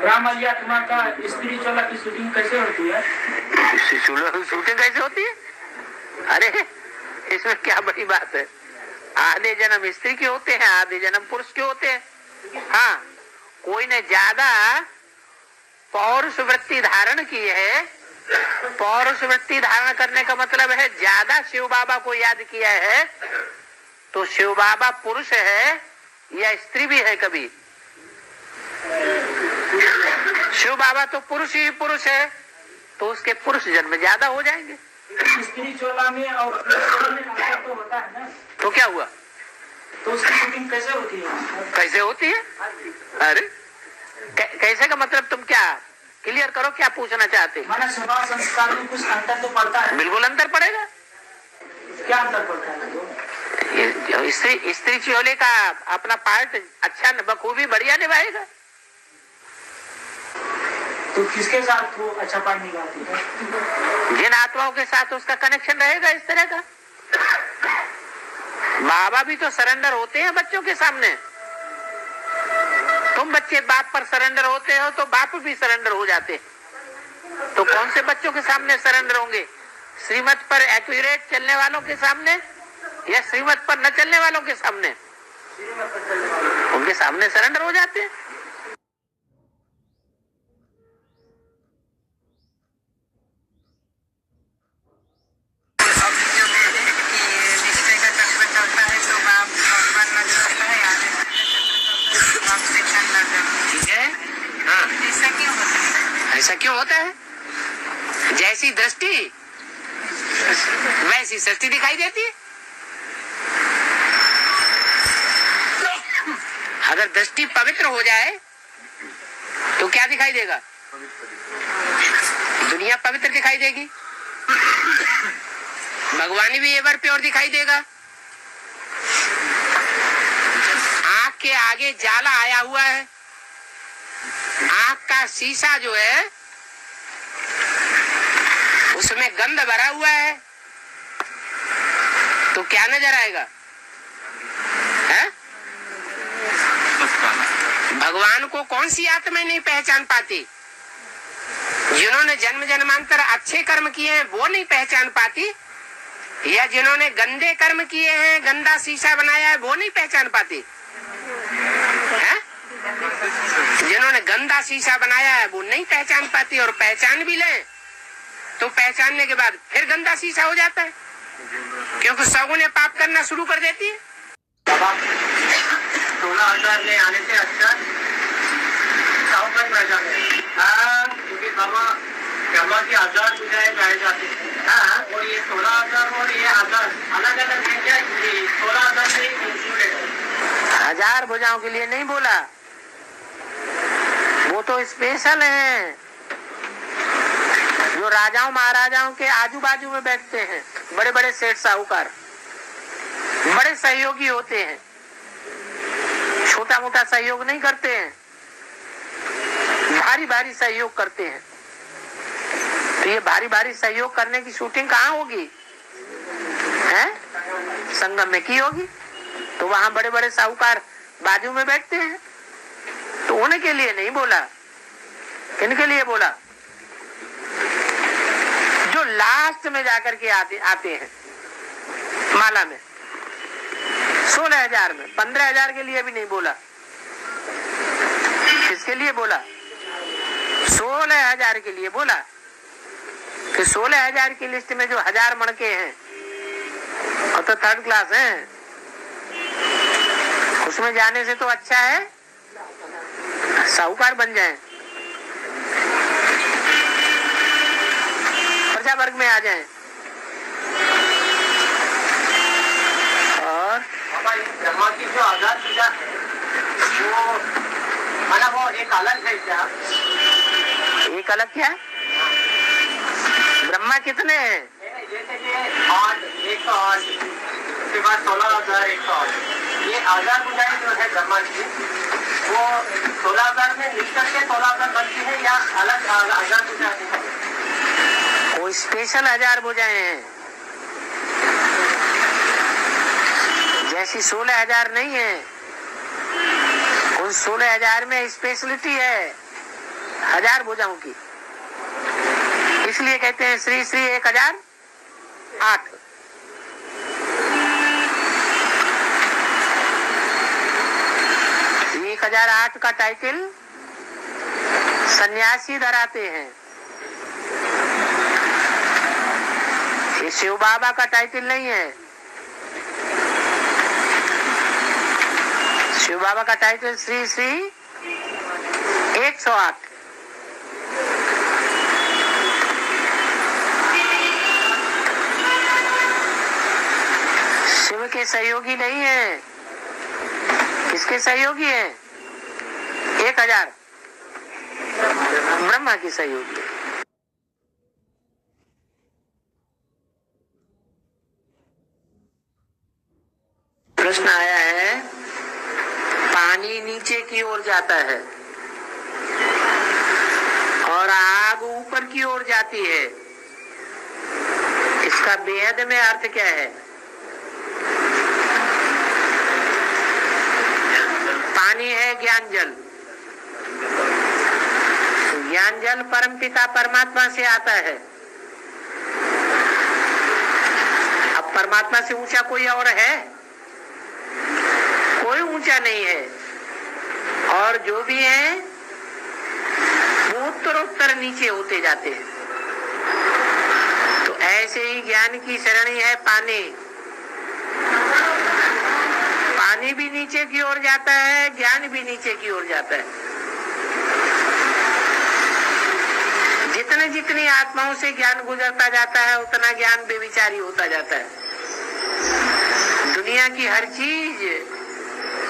रामैया आत्मा का स्त्री चोला की शूटिंग कैसे होती है? शूटिंग कैसे होती है? अरे इसमें क्या बड़ी बात है। आधे जन्म स्त्री के होते हैं, आधे जन्म पुरुष के होते हैं। हाँ, कोई ने ज्यादा पौरुष वृत्ति धारण की है। पौरुष वृत्ति धारण करने का मतलब है ज्यादा शिव बाबा को याद किया है, तो शिव बाबा पुरुष है या स्त्री भी है? कभी शिव बाबा तो पुरुष ही पुरुष है, तो उसके पुरुष जन्म ज्यादा हो जाएंगे। स्त्री चोला में और चोला में अंतर तो होता है ना, तो क्या हुआ? तो उसकी शूटिंग कैसे होती है? कैसे होती है? अरे कैसे का मतलब तुम क्या क्लियर करो, क्या पूछना चाहते हैं? माना स्वभाव संस्कार में कुछ अंतर तो पड़ता है। बिल्कुल अंतर पड़ेगा। क्या अंतर पड़ता है? स्त्री चोले का अपना पार्ट अच्छा बखूबी बढ़िया निभाएगा। तो किसके साथ वो अच्छा पार्ट निभाती है? जिन आत्माओं के साथ उसका कनेक्शन रहेगा इस तरह का। बाबा भी तो सरेंडर होते हैं बच्चों के सामने। तुम बच्चे बाप पर सरेंडर होते हो तो बाप भी सरेंडर हो जाते। तो कौन से बच्चों के सामने सरेंडर होंगे? श्रीमत पर एक्यूरेट चलने वालों के सामने या श्रीमत पर न चलने वालों के सामने? उनके सामने सरेंडर हो जाते हैं। ऐसा क्यों होता है? जैसी दृष्टि वैसी सृष्टि दिखाई देती है। अगर दृष्टि पवित्र हो जाए तो क्या दिखाई देगा? दुनिया पवित्र दिखाई देगी, भगवान भी एवर प्योर दिखाई देगा। आंख के आगे जाला आया हुआ है, आंख का शीशा जो है उसमें गंध भरा हुआ है, तो क्या नजर आएगा? है? भगवान को कौन सी आत्मा नहीं पहचान पाती? जिन्होंने जन्म जन्मांतर अच्छे कर्म किए हैं वो नहीं पहचान पाती, या जिन्होंने गंदे कर्म किए हैं, गंदा शीशा बनाया है, वो नहीं पहचान पाती? है? जिन्होंने गंदा शीशा बनाया है वो नहीं पहचान पाती, और पहचान भी ले तो पहचानने के बाद फिर गंदा शीशा हो जाता है, क्योंकि सगुने पाप करना शुरू कर देती है। 16,000 ले आने से अच्छा क्योंकि ब्रह्मा की 1000 बुझाएं गाए जाते हैं। हाँ, और ये 16,000 और ये 1000 अलग अलग है क्या? 16,000 से इंक्लूडेड है। 1000 भुजाओं के लिए नहीं बोला, वो तो स्पेशल है जो राजाओं महाराजाओं के आजू बाजू में बैठते हैं। बड़े बड़े सेठ साहूकार बड़े सहयोगी होते हैं, छोटा मोटा सहयोग नहीं करते हैं, भारी भारी सहयोग करते हैं। तो ये भारी भारी सहयोग करने की शूटिंग कहाँ होगी? है? संगम में की होगी। तो वहां बड़े बड़े साहूकार बाजू में बैठते हैं, तो उनके लिए नहीं बोला। किनके लिए बोला? जो लास्ट में जाकर के आते हैं माला में। 16,000 में 15,000 के लिए भी नहीं बोला। किसके लिए बोला? 16,000 के लिए बोला कि 16,000 की लिस्ट में जो 1000 मणके हैं और तो 3rd क्लास हैं, उसमें जाने से तो अच्छा है साहूकार बन जाएं, प्रजा वर्ग में आ जाएं। और ब्रह्मा की जो 1000 पूजा है वो मतलब वो एक अलग है क्या? एक अलग क्या है? ब्रह्मा कितने हैं? जैसे कि 8, 108, उसके बाद 16,108, ये 1000 पूजाएं जो है ब्रह्मा की, वो 16,000 में मिल करके 16,000 बनती है या अलग 1000 पूजा है? वो स्पेशल 1000 भुजाएं हैं। जैसी 16,000 नहीं है, उन 16,000 में स्पेशलिटी है। 1000 भुजाओं की, इसलिए कहते हैं श्री श्री 1008। ये 1008 का टाइटल सन्यासी धराते हैं। ये शिव बाबा का टाइटल नहीं है। शिव बाबा का टाइटल श्री श्री 108। शिव के सहयोगी नहीं है, किसके सहयोगी है? 1000 ब्रह्मा की सहयोगी है। प्रश्न आया है, पानी नीचे की ओर जाता है और आग ऊपर की ओर जाती है, इसका बेहद में अर्थ क्या है? पानी है ज्ञान जल, ज्ञान जल परमपिता परमात्मा से आता है। अब परमात्मा से ऊंचा कोई और है? कोई ऊंचा नहीं है, और जो भी है वो उत्तरोत्तर नीचे होते जाते हैं। तो ऐसे ही ज्ञान की सरणी है पानी। पानी भी नीचे की ओर जाता है, ज्ञान भी नीचे की ओर जाता है। जितने जितनी आत्माओं से ज्ञान गुजरता जाता है उतना ज्ञान बेविचारी होता जाता है। दुनिया की हर चीज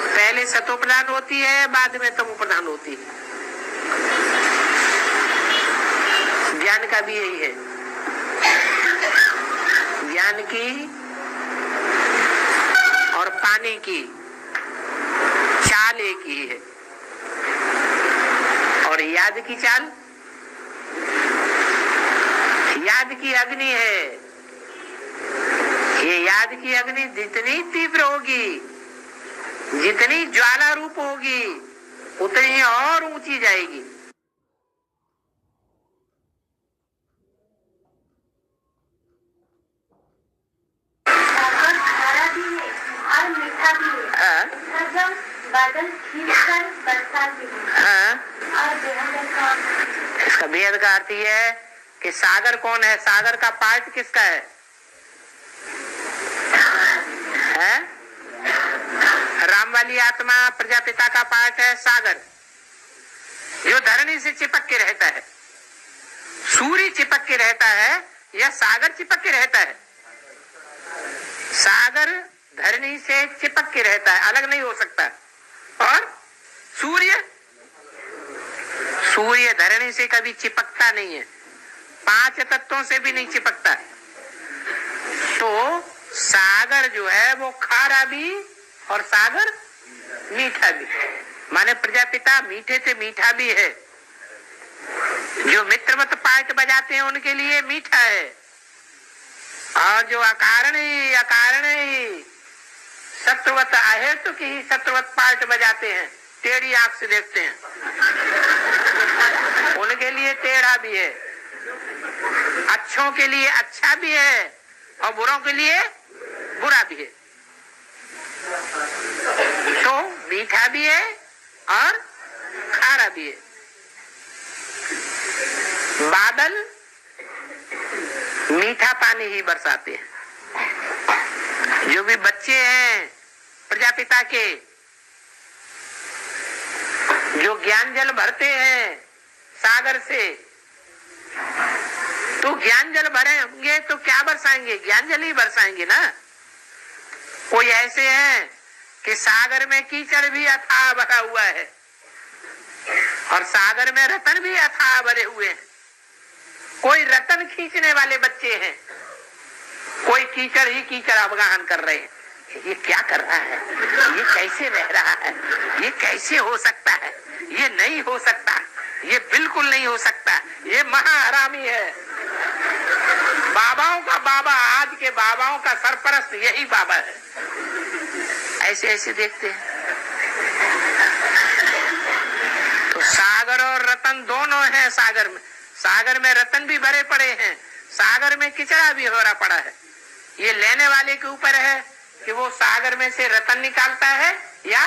पहले सतो प्रधान होती है, बाद में तमो प्रधान होती है। ज्ञान का भी यही है। ज्ञान की और पानी की चाल एक ही है। और याद की चाल, याद की अग्नि है। ये याद की अग्नि जितनी तीव्र होगी, जितनी ज्वाला रूप होगी, उतनी और ऊंची जाएगी। हरा भी है और मीठा भी है। जब बादल खींचकर बरसात भी है और बेहद का। इसका बेहद का अर्थ यह है कि सागर कौन है? सागर का पार्ट किसका है? राम वाली आत्मा प्रजापिता का पार्ट है सागर, जो धरणी से चिपक के रहता है। सूर्य चिपक के रहता है या सागर चिपक के रहता है? सागर धरणी से चिपक के रहता है, अलग नहीं हो सकता। और सूर्य, सूर्य धरणी से कभी चिपकता नहीं है, 5 तत्वों से भी नहीं चिपकता। तो सागर जो है वो खारा भी और सागर मीठा भी। माने प्रजापिता मीठे से मीठा भी है। जो मित्रवत पार्ट बजाते हैं उनके लिए मीठा है, और जो अकारण ही सत्वत अहेतु की ही सत्वत पार्ट बजाते हैं, टेढ़ी आंख से देखते हैं, उनके लिए टेढ़ा भी है। अच्छों के लिए अच्छा भी है और बुरों के लिए बुरा भी है। तो मीठा भी है और खारा भी है। बादल मीठा पानी ही बरसाते हैं। जो भी बच्चे हैं प्रजापिता के, जो ज्ञान जल भरते हैं सागर से, तो ज्ञान जल भरेंगे तो क्या बरसाएंगे? ज्ञान जल ही बरसाएंगे ना। कोई ऐसे हैं कि सागर में कीचड़ भी अथाह भरा हुआ है और सागर में रतन भी अथाह भरे हुए हैं। कोई रतन खींचने वाले बच्चे हैं, कोई कीचड़ ही कीचड़ अवगाहन कर रहे हैं। ये क्या कर रहा है? ये कैसे रह रहा है? ये कैसे हो सकता है? ये नहीं हो सकता, ये बिल्कुल नहीं हो सकता, ये महाहरामी है। बाबाओं का बाबा, आज के बाबाओं का सरपरस्त यही बाबा है। ऐसे ऐसे देखते हैं। तो सागर और रतन दोनों है सागर में? सागर में रतन भी भरे पड़े हैं, सागर में किचड़ा भी हो रहा पड़ा है। ये लेने वाले के ऊपर है कि वो सागर में से रतन निकालता है या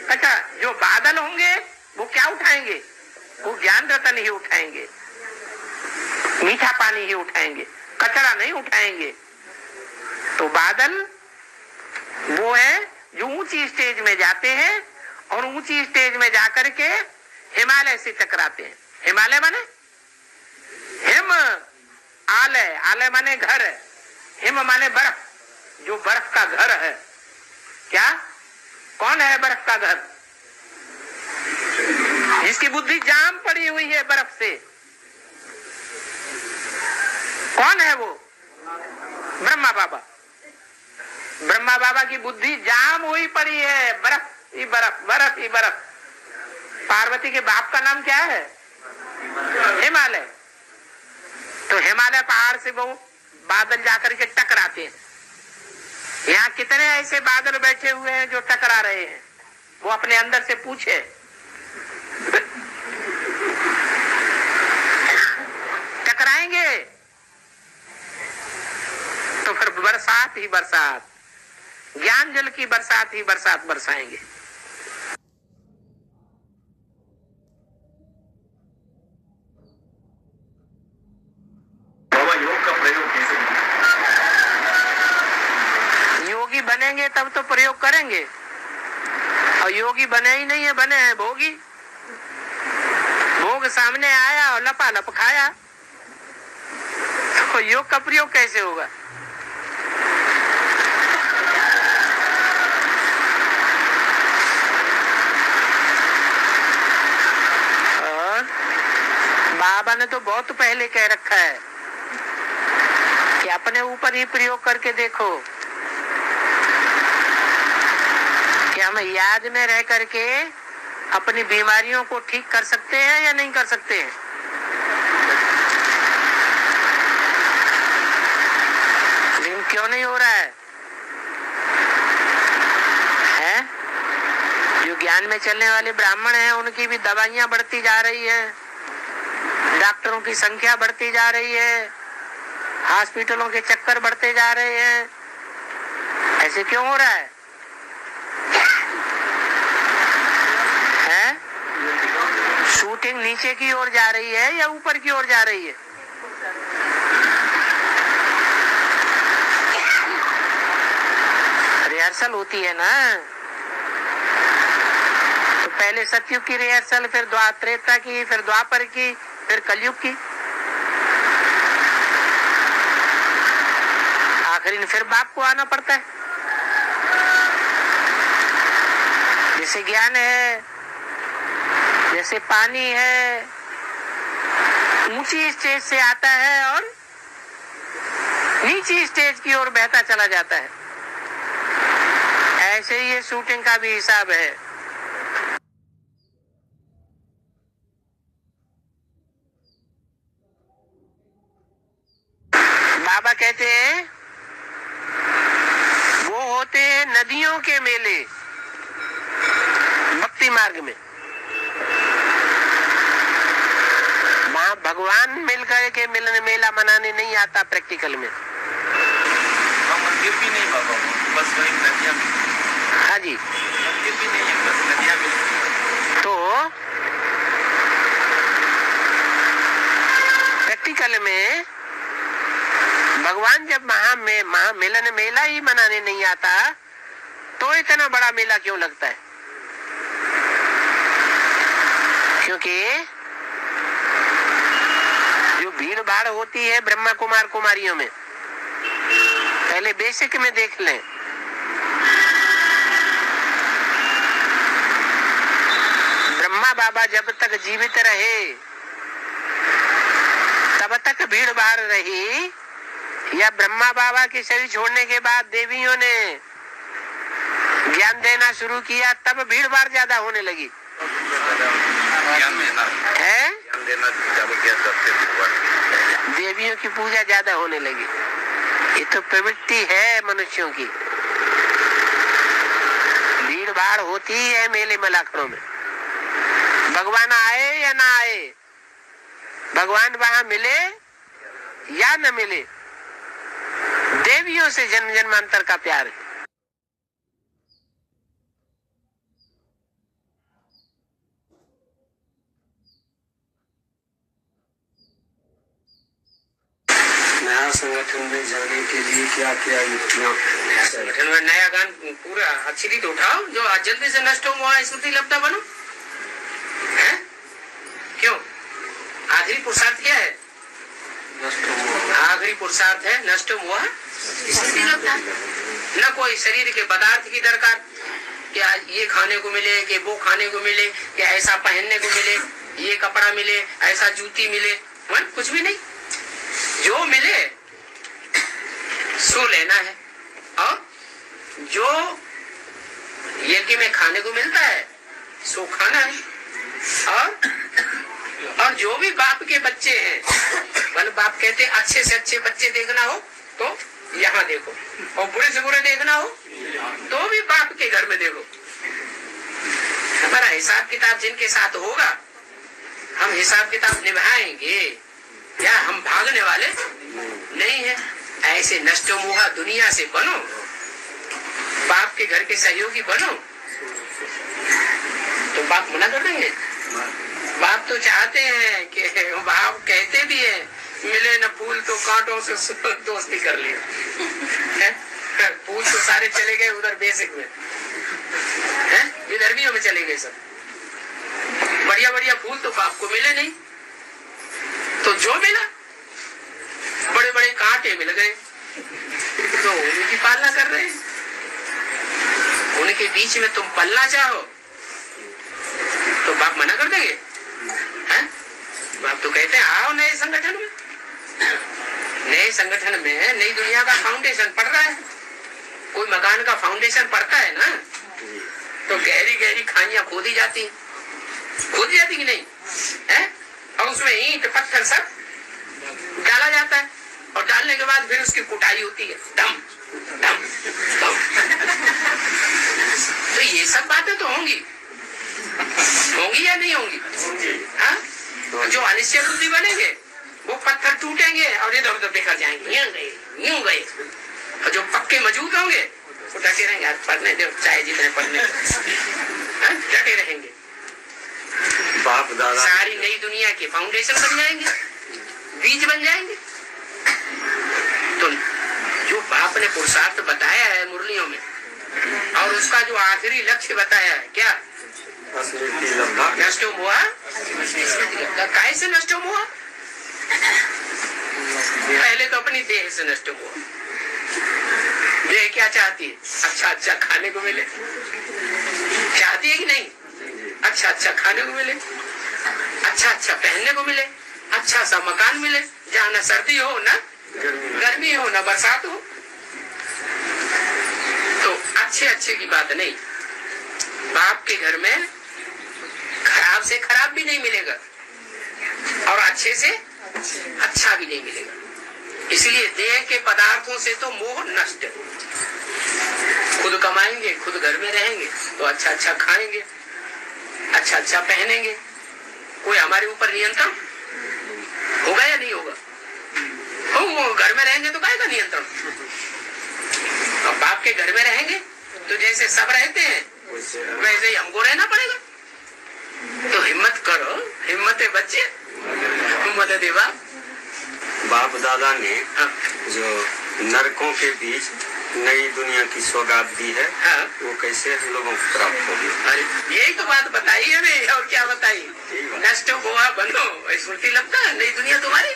कचरा। जो बादल होंगे वो क्या उठाएंगे? वो ज्ञान रतन ही उठाएंगे, मीठा पानी ही उठाएंगे, कचरा नहीं उठाएंगे। तो बादल वो है जो ऊंची स्टेज में जाते हैं और ऊंची स्टेज में जाकर के हिमालय से टकराते हैं। हिमालय माने हिम, आलय, आलय माने घर, हिम माने बर्फ, जो बर्फ का घर है। क्या? कौन है बर्फ का घर? जिसकी बुद्धि जाम पड़ी हुई है बर्फ से। कौन है वो? ब्रह्मा बाबा। ब्रह्मा बाबा की बुद्धि जाम हुई पड़ी है, बर्फ ही बर्फ, बर्फ ही बर्फ। पार्वती के बाप का नाम क्या है? हिमालय। तो हिमालय पहाड़ से वो बादल जाकर के टकराते हैं। यहाँ कितने ऐसे बादल बैठे हुए हैं जो टकरा रहे हैं? वो अपने अंदर से पूछे। टकराएंगे तो फिर बरसात ही बरसात, ज्ञान जल की बरसात ही बरसात बरसाएंगे। बाबा योग का प्रयोग कैसे? योगी बनेंगे तब तो प्रयोग करेंगे, और योगी बने ही नहीं है, बने हैं भोगी। भोग सामने आया और लपालप खाया, तो योग का प्रयोग कैसे होगा? बाबा ने तो बहुत पहले कह रखा है कि अपने ऊपर ही प्रयोग करके देखो कि हम याद में रह करके अपनी बीमारियों को ठीक कर सकते हैं या नहीं कर सकते हैं। लेकिन क्यों नहीं हो रहा है? जो ज्ञान में चलने वाले ब्राह्मण हैं उनकी भी दवाइयां बढ़ती जा रही है, डॉक्टरों की संख्या बढ़ती जा रही है, हॉस्पिटलों के चक्कर बढ़ते जा रहे हैं। ऐसे क्यों हो रहा है? शूटिंग नीचे की ओर जा रही है या ऊपर की ओर जा रही है? रिहर्सल होती है ना। तो पहले सतयुग की रिहर्सल, फिर त्रेता की, फिर द्वापर की, फिर कलयुग की, आखिरी में फिर बाप को आना पड़ता है। जैसे ज्ञान है, जैसे पानी है, ऊंची स्टेज से आता है और नीची स्टेज की ओर बहता चला जाता है, ऐसे ही ये शूटिंग का भी हिसाब है। बाबा कहते हैं वो होते हैं नदियों के मेले भक्ति मार्ग में। वहां भगवान मिलकर के मिलन मेला मनाने नहीं आता प्रैक्टिकल में। मंदिर भी नहीं बाबा, बस वही नदियां। हाँ जी, मंदिर भी नहीं है, बस नदियां भी। तो प्रैक्टिकल में भगवान जब मिलन मेला ही मनाने नहीं आता तो इतना बड़ा मेला क्यों लगता है? क्योंकि जो भीड़ भाड़ होती है ब्रह्मा कुमार कुमारियों में, पहले बेसिक में देख लें। ब्रह्मा बाबा जब तक जीवित रहे तब तक भीड़ भाड़ रही, या ब्रह्मा बाबा के शरीर छोड़ने के बाद देवियों ने ज्ञान देना शुरू किया तब भीड़ भाड़ ज्यादा होने लगी? ज्ञान देना चालू किया तब से देवियों की पूजा ज्यादा होने लगी। ये तो प्रवृत्ति है मनुष्यों की, भीड़ भाड़ होती है मेले मलाखड़ों में। भगवान आए या ना आए, भगवान वहां मिले या न मिले, देवियों से जन्म जन्मांतर का प्यार है। नया संगठन में जाने के लिए क्या क्या युक्तियाँ? संगठन में नया गान पूरा अच्छी रीत उठाओ, जो जल्दी से नष्ट हो वहाँ स्मृति लब्धा बनो। है क्यों? आखिरी पुरुषार्थ क्या है? आखिरी पुरुषार्थ है नष्ट हुआ स्मृति लब्धा। न कोई शरीर के पदार्थ की दरकार, क्या ये खाने को मिले, कि वो खाने को मिले, क्या ऐसा पहनने को मिले, ये कपड़ा मिले, ऐसा जूती मिले, कुछ भी नहीं। जो मिले सो लेना है, और जो यज्ञ में खाने को मिलता है सो खाना है। और जो भी बाप के बच्चे हैं, बाप कहते अच्छे से अच्छे बच्चे देखना हो तो यहाँ देखो, और बुरे से बुरे देखना हो तो भी बाप के घर में देखो। हमारा हिसाब किताब जिनके साथ होगा, हम हिसाब किताब निभाएंगे, या हम भागने वाले नहीं है। ऐसे नष्टो मोहा दुनिया से बनो, बाप के घर के सहयोगी बनो, तो बाप मना कर देंगे? बाप तो चाहते हैं कि, बाप कहते भी है, मिले न फूल तो कांटों से दोस्ती कर लिया। फूल तो सारे चले गए उधर बेसिक में, विदर्भियों में चले गए सब। बढ़िया बढ़िया फूल तो बाप को मिले नहीं, तो जो मिला बड़े बड़े कांटे मिल गए, तो उनकी पालना कर रहे हैं। उनके बीच में तुम पलना चाहो तो बाप मना कर देंगे? हैं? बाप तो कहते हैं आओ नए संगठन में। नए संगठन में नई दुनिया का फाउंडेशन पड़ रहा है। कोई मकान का फाउंडेशन पड़ता है ना, तो गहरी गहरी खाइयां खोदी जाती कि नहीं है? और उसमें ईंट पत्थर सब डाला जाता है, और डालने के बाद फिर उसकी कुटाई होती है, दम दम दम। तो ये सब बातें तो होंगी या नहीं होंगी? हाँ? जो अनिश्चय बुद्धि बनेंगे वो पत्थर टूटेंगे और इधर उधर बिखर जाएंगे, यूं गए। और जो पक्के मजबूत होंगे वो डटे रहेंगे, पढ़ने दो चाहे जितने पढ़ने, डटे रहेंगे। बाप दादा सारी नई दुनिया के फाउंडेशन बन जाएंगे, बीज बन जाएंगे। तो जो बाप ने पुरुषार्थ बताया है मुरलियों में, और उसका जो आखिरी लक्ष्य बताया है, क्या? नष्ट हुआ। कैसे नष्ट हुआ? पहले तो अपनी देह से नष्ट हुआ। देह क्या चाहती है? अच्छा अच्छा खाने को मिले, चाहती है कि नहीं? अच्छा अच्छा खाने को मिले, अच्छा अच्छा पहनने को मिले, अच्छा सा मकान मिले, जहाँ न सर्दी हो ना गर्मी हो ना बरसात हो। तो अच्छे अच्छे की बात नहीं, बाप के घर में खराब से खराब भी नहीं मिलेगा, और अच्छे से अच्छा भी नहीं मिलेगा। इसलिए देह के पदार्थों से तो मोह नष्ट। खुद कमाएंगे, खुद घर में रहेंगे, तो अच्छा अच्छा खाएंगे, अच्छा अच्छा पहनेंगे। कोई हमारे ऊपर नियंत्रण होगा या नहीं होगा? हो, घर में रहेंगे तो काहेगा नियंत्रण? अब बाप के घर में रहेंगे तो जैसे सब रहते हैं वैसे ही हमको रहना पड़ेगा। तो हिम्मत करो, हिम्मत है बच्चे, हिम्मत है देवा। बाप दादा ने जो नरकों के बीच नई दुनिया की सौगात दी है, वो कैसे हम लोगों को प्राप्त होगी? अरे यही तो बात बताई है वे, और क्या बताई? नष्ट गोवा बनो, स्मृति लगता है नई दुनिया तुम्हारी।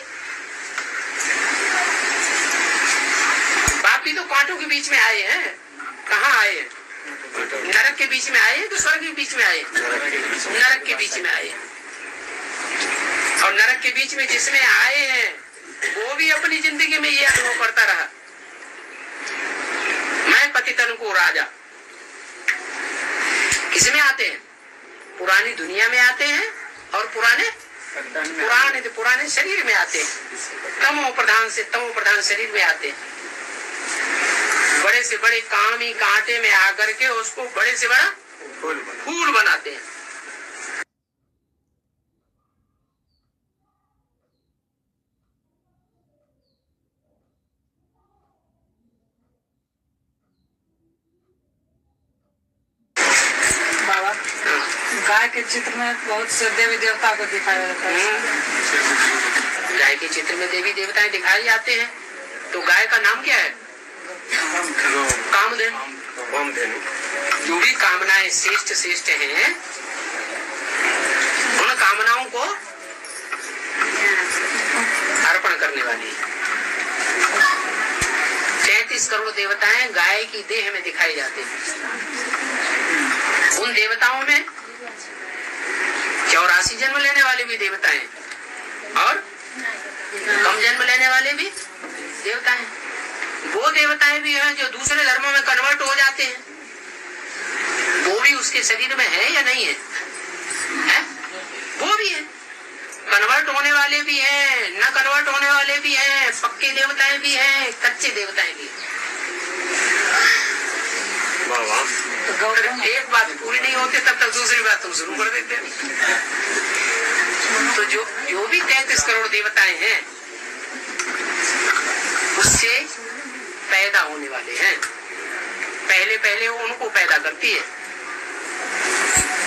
बाप भी तो कांटों के बीच में आए हैं। कहाँ आए हैं? नरक के बीच में आए हैं, तो स्वर्ग के बीच में आए? नरक के बीच में आए। और नरक के बीच में जिसमें आए हैं वो भी अपनी जिंदगी में ये अनुभव करता रहा, मैं पतितन को राजा। किसमें आते हैं? पुरानी दुनिया में आते हैं, और पुराने शरीर में आते हैं। तमो प्रधान से तमो प्रधान शरीर में आते हैं। बड़े से बड़े काम ही कांटे में आकर के उसको बड़े से बड़ा फूल बनाते हैं। के चित्र में बहुत से देवी देवता को दिखाया जाता है। गाय के चित्र में देवी देवताएं दिखाए जाते हैं। तो गाय का नाम क्या है? कामधेनु। जो भी कामनाएं श्रेष्ठ श्रेष्ठ हैं, उन कामनाओं को अर्पण करने वाली 33 करोड़ देवताएं गाय की देह में दिखाई जाते हैं। उन देवताओं में 84 जन्म लेने वाले भी देवताएं और कम जन्म लेने वाले भी देवता हैं। वो देवताएं भी हैं जो दूसरे धर्मों में कन्वर्ट हो जाते हैं, वो भी उसके शरीर में है या नहीं है? वो भी है। कन्वर्ट होने वाले भी हैं, न कन्वर्ट होने वाले भी हैं, पक्के देवताएं भी हैं, कच्चे देवताएं भी हैं। एक बात पूरी नहीं होती तब तक दूसरी बात तुम शुरू कर देते हैं। तो जो भी 33 करोड़ देवताएं हैं उससे पैदा होने वाले हैं। पहले उनको पैदा करती है,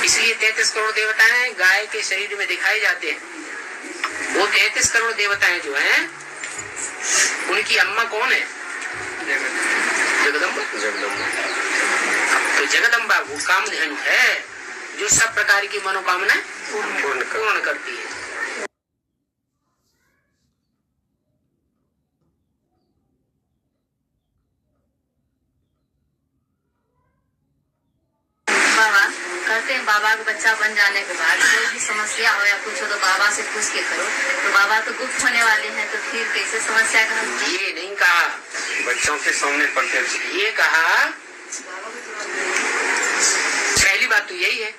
इसलिए 33 करोड़ देवताएं गाय के शरीर में दिखाए जाते हैं। वो 33 करोड़ देवताएं जो हैं उनकी अम्मा कौन है? जगदम्बा। तो जगदम्बा वो कामधेनु है जो सब प्रकार की मनोकामनाएं पूर्ण करती है। कहते हैं बाबा का बच्चा बन जाने के बाद कोई भी समस्या हो या कुछ हो तो बाबा से पूछ के करो। तो बाबा तो गुप्त होने वाले हैं, तो फिर कैसे समस्या का हल? ये नहीं कहा बच्चों के सामने प्रत्यक्ष, ये कहा पहली बात तो यही है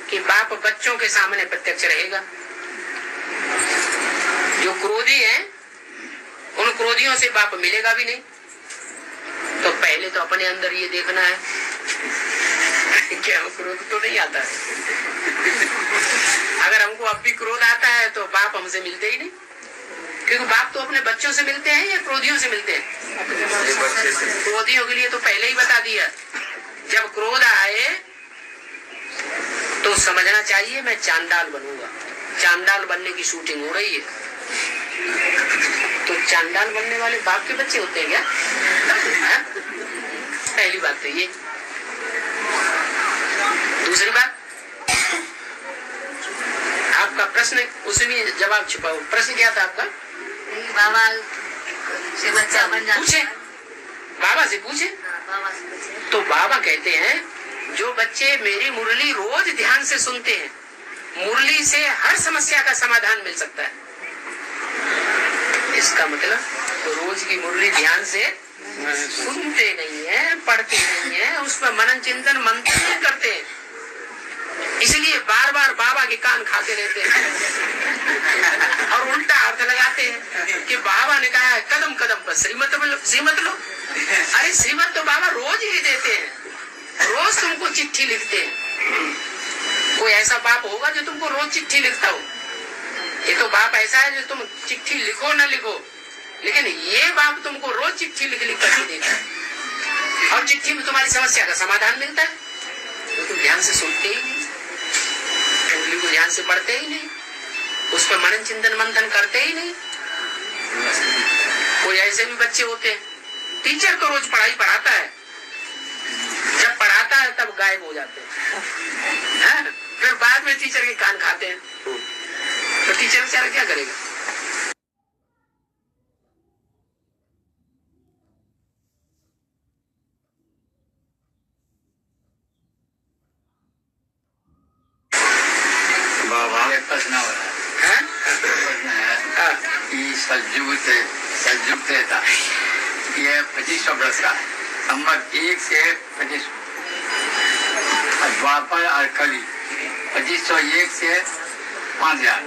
कि बाप बच्चों के सामने प्रत्यक्ष रहेगा। जो क्रोधी हैं उन क्रोधियों से बाप मिलेगा भी नहीं। तो पहले तो अपने अंदर ये देखना है क्या क्रोध तो नहीं आता है। अगर हमको अब भी क्रोध आता है तो बाप हमसे मिलते ही नहीं, क्योंकि बाप तो अपने बच्चों से मिलते हैं या क्रोधियों से मिलते हैं? क्रोधियों के लिए तो पहले ही बता दिया, जब क्रोध आए तो समझना चाहिए मैं चांडाल बनूंगा। चांडाल बनने की शूटिंग हो रही है। तो चांडाल बनने वाले बाप के बच्चे होते हैं क्या? पहली बात तो ये। दूसरी बात, आपका प्रश्न उसमें जवाब छुपा हो। प्रश्न क्या था आपका? बाबा से बच्चा बन जाए, पूछे, बाबा से पूछे। बाबा से पूछे तो बाबा कहते हैं जो बच्चे मेरी मुरली रोज ध्यान से सुनते हैं, मुरली से हर समस्या का समाधान मिल सकता है। इसका मतलब तो रोज की मुरली ध्यान से सुनते नहीं है, पढ़ते नहीं है, उस पर मनन चिंतन मंथन नहीं करते, इसलिए बार बार बाबा के कान खाते रहते हैं और उल्टा अर्थ लगाते हैं कि बाबा ने कहा है कदम कदम पर श्रीमत लो। अरे श्रीमत तो बाबा रोज ही देते हैं, रोज तुमको चिट्ठी लिखते हैं। कोई ऐसा बाप होगा जो तुमको रोज चिट्ठी लिखता हो? ये तो बाप ऐसा है जो तुम चिट्ठी लिखो ना लिखो, लेकिन ये बाप तुमको रोज चिट्ठी लिख कर देता है और चिट्ठी में तुम्हारी समस्या का समाधान मिलता है। तो तुम ध्यान से सुनते ही नहीं, मुरली को ध्यान से पढ़ते ही नहीं, उस पर मनन चिंतन मंथन करते ही नहीं। कोई ऐसे भी बच्चे होते हैं, टीचर तो रोज पढ़ाई पढ़ाता है, जब पढ़ाता है तब गायब हो जाते हैं, फिर बाद में टीचर के कान खाते हैं। तो टीचर बेचारा क्या करेगा? प्रश्न हो रहा है कि संयुक्त था ये 2500 वर्ष का संवत 1 से 25 द्वापर और कली 2501 से 5000।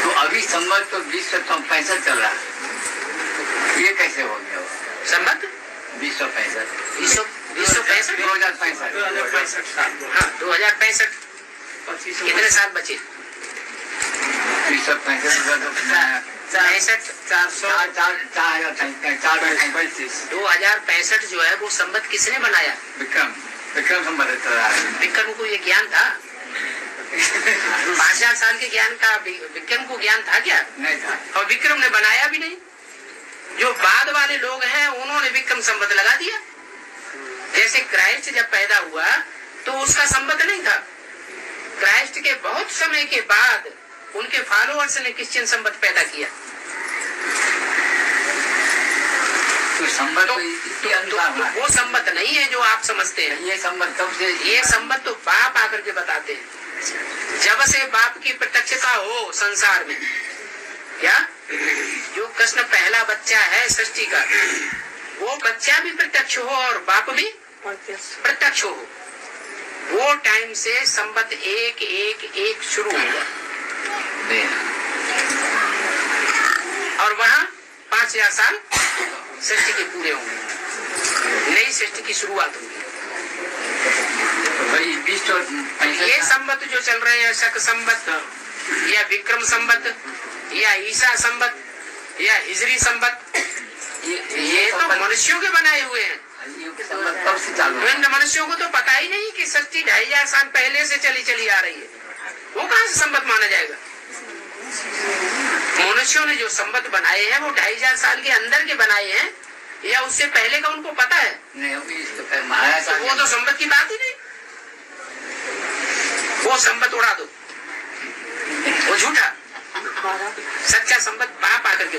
तो अभी संवत तो 2065 चल रहा है, ये कैसे हो गया? संवत 2065 2065 कितने साल बचे? 2065 जो है वो संवत किसने बनाया? विक्रम संवत। विक्रम को ये ज्ञान था 5000 साल के ज्ञान का विक्रम को ज्ञान था क्या? नहीं था। और विक्रम ने बनाया भी नहीं। जो बाद वाले लोग हैं उन्होंने विक्रम संवत लगा दिया। जैसे क्राइस्ट जब पैदा हुआ तो उसका संवत नहीं था। क्राइस्ट के बहुत समय के बाद उनके फॉलोअर्स ने क्रिश्चियन संवत पैदा किया। तो संवत तो इसके अनुसार वो संवत नहीं है जो आप समझते हैं। ये संवत कब से? ये संवत तो बाप आकर के बताते हैं। जब से बाप की प्रत्यक्षता हो संसार में, क्या जो कृष्ण पहला बच्चा है सृष्टि का, वो बच्चा भी प्रत्यक्ष हो और बाप भी प्रत्यक्ष हो, वो टाइम से संवत 1-1-1 शुरू हुआ। और वहाँ 5000 साल सृष्टि के पूरे होंगे, नई सृष्टि की शुरुआत होगी। ये संवत जो चल रहे हैं, शक संवत या विक्रम संवत या ईसा संवत या हिजरी संवत, ये तो मनुष्यों के बनाए हुए हैं। इन मनुष्यों को तो पता ही नहीं कि सृष्टि 2500 साल पहले से चली आ रही है। वो कहाँ से संवत माना जाएगा? मनुष्यों ने जो संवत बनाए हैं वो 2500 साल के अंदर के बनाए हैं या उससे पहले का उनको पता है? नहीं, तो वो तो संवत की बात ही नहीं। वो संवत उड़ा दो, वो झूठा। सच्चा संवत बाप आकर के